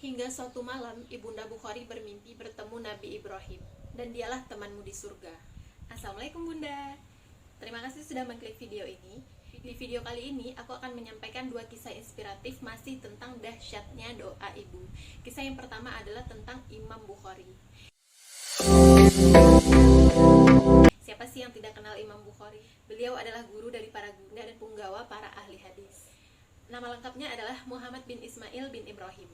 Hingga suatu malam, Ibunda Bukhari bermimpi bertemu Nabi Ibrahim, dan dialah temanmu di surga. Assalamualaikum Bunda. Terima kasih sudah mengklik video ini. Di video kali ini, aku akan menyampaikan dua kisah inspiratif masih tentang dahsyatnya doa ibu. Kisah yang pertama adalah tentang Imam Bukhari. Siapa sih yang tidak kenal Imam Bukhari? Beliau adalah guru dari para guru dan punggawa para ahli hadis. Nama lengkapnya adalah Muhammad bin Ismail bin Ibrahim.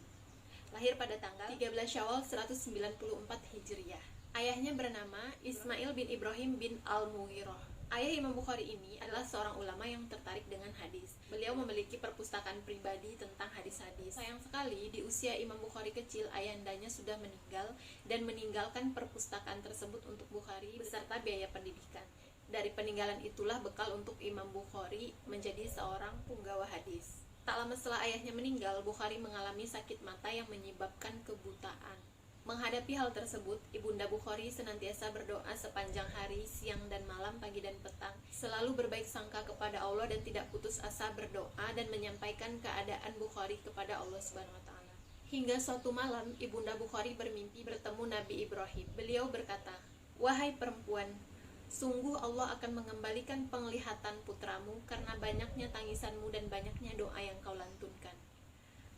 Lahir pada tanggal 13 Syawal 194 Hijriah. Ayahnya bernama Ismail bin Ibrahim bin Al-Mughirah. Ayah Imam Bukhari ini adalah seorang ulama yang tertarik dengan hadis. Beliau memiliki perpustakaan pribadi tentang hadis-hadis. Sayang sekali, di usia Imam Bukhari kecil, ayandanya sudah meninggal dan meninggalkan perpustakaan tersebut untuk Bukhari beserta biaya pendidikan. Dari peninggalan itulah bekal untuk Imam Bukhari menjadi seorang punggawa hadis. Tak lama setelah ayahnya meninggal, Bukhari mengalami sakit mata yang menyebabkan kebutaan. Menghadapi hal tersebut, Ibunda Bukhari senantiasa berdoa sepanjang hari, siang dan malam, pagi dan petang, selalu berbaik sangka kepada Allah dan tidak putus asa berdoa dan menyampaikan keadaan Bukhari kepada Allah Subhanahu wa taala. Hingga suatu malam, Ibunda Bukhari bermimpi bertemu Nabi Ibrahim. Beliau berkata, "Wahai perempuan, sungguh Allah akan mengembalikan penglihatan putramu karena banyaknya tangisanmu dan banyaknya doa yang kau lantunkan."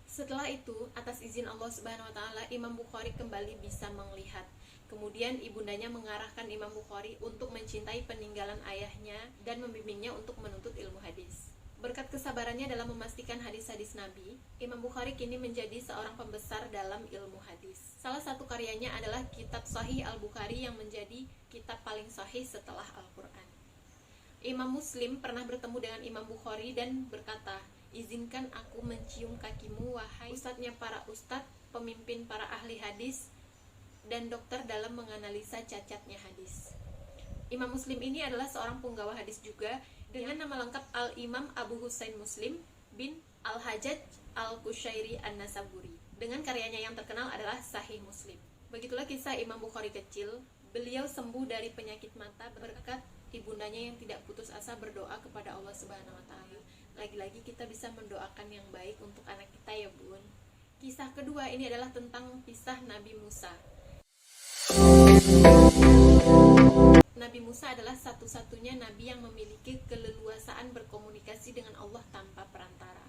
Setelah itu, atas izin Allah Subhanahu wa taala, Imam Bukhari kembali bisa melihat. Kemudian ibundanya mengarahkan Imam Bukhari untuk mencintai peninggalan ayahnya dan membimbingnya untuk menuntut ilmu hadis. Berkat kesabarannya dalam memastikan hadis-hadis Nabi, Imam Bukhari kini menjadi seorang pembesar dalam ilmu hadis. Salah satu karyanya adalah Kitab Sahih Al-Bukhari yang menjadi kitab paling sahih setelah Al-Quran. Imam Muslim pernah bertemu dengan Imam Bukhari dan berkata, "Izinkan aku mencium kakimu, wahai ustadznya para ustadz, pemimpin para ahli hadis, dan dokter dalam menganalisa cacatnya hadis." Imam Muslim ini adalah seorang punggawa hadis juga dengan nama lengkap Al-Imam Abu Husain Muslim bin Al-Hajjaj Al-Qushairi An-Nasaburi. Dengan karyanya yang terkenal adalah Sahih Muslim. Begitulah kisah Imam Bukhari kecil. Beliau sembuh dari penyakit mata berkat ibundanya yang tidak putus asa berdoa kepada Allah Subhanahu wa taala. Lagi-lagi kita bisa mendoakan yang baik untuk anak kita ya bun. Kisah kedua ini adalah tentang kisah Nabi Musa. Nabi Musa adalah satu-satunya nabi yang memiliki keleluasaan berkomunikasi dengan Allah tanpa perantara.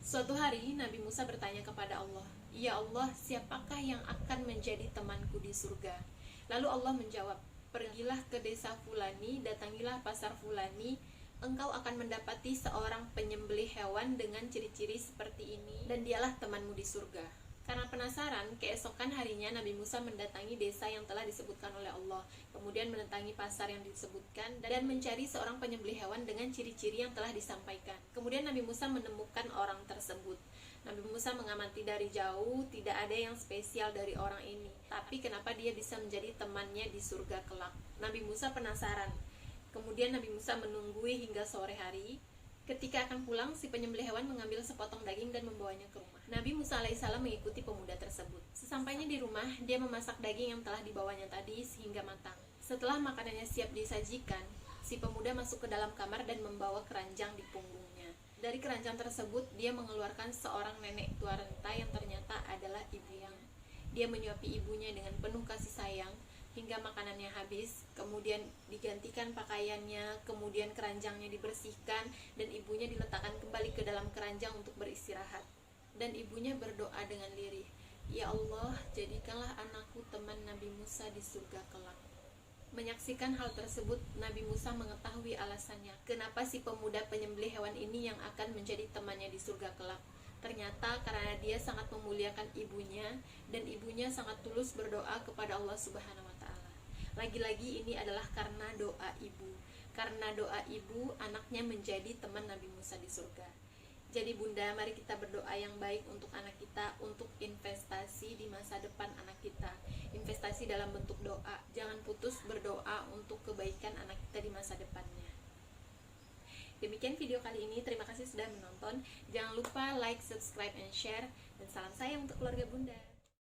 Suatu hari Nabi Musa bertanya kepada Allah, "Ya Allah, siapakah yang akan menjadi temanku di surga?" Lalu Allah menjawab, "Pergilah ke desa Fulani, datangilah pasar Fulani, engkau akan mendapati seorang penyembelih hewan dengan ciri-ciri seperti ini, dan dialah temanmu di surga." Karena penasaran, keesokan harinya Nabi Musa mendatangi desa yang telah disebutkan oleh Allah, kemudian mendatangi pasar yang disebutkan, dan mencari seorang penyembelih hewan dengan ciri-ciri yang telah disampaikan. Kemudian Nabi Musa menemukan orang tersebut. Nabi Musa mengamati dari jauh, tidak ada yang spesial dari orang ini. Tapi kenapa dia bisa menjadi temannya di surga kelak? Nabi Musa penasaran. Kemudian Nabi Musa menunggui hingga sore hari. Ketika akan pulang, si penyembelih hewan mengambil sepotong daging dan membawanya ke rumah. Nabi Musa alaihissalam mengikuti pemuda tersebut. Sesampainya di rumah, dia memasak daging yang telah dibawanya tadi sehingga matang. Setelah makanannya siap disajikan, si pemuda masuk ke dalam kamar dan membawa keranjang di punggungnya. Dari keranjang tersebut, dia mengeluarkan seorang nenek tua renta yang ternyata adalah ibunya. Dia menyuapi ibunya dengan penuh kasih sayang hingga makanannya habis, kemudian digantikan pakaiannya, kemudian keranjangnya dibersihkan, dan ibunya diletakkan kembali ke dalam keranjang untuk beristirahat. Dan ibunya berdoa dengan lirih, "Ya Allah, jadikanlah anakku teman Nabi Musa di surga kelak." Menyaksikan hal tersebut, Nabi Musa mengetahui alasannya, kenapa si pemuda penyembelih hewan ini yang akan menjadi temannya di surga kelak. Ternyata karena dia sangat memuliakan ibunya, dan ibunya sangat tulus berdoa kepada Allah Subhanahu wa taala. Lagi-lagi ini adalah karena doa ibu. Karena doa ibu, anaknya menjadi teman Nabi Musa di surga. Jadi bunda, mari kita berdoa yang baik untuk anak kita, untuk investasi di masa depan anak kita. Investasi dalam bentuk doa. Jangan putus berdoa untuk kebaikan anak kita di masa depannya. Demikian video kali ini, terima kasih sudah menonton. Jangan lupa like, subscribe, and share. Dan salam sayang untuk keluarga bunda.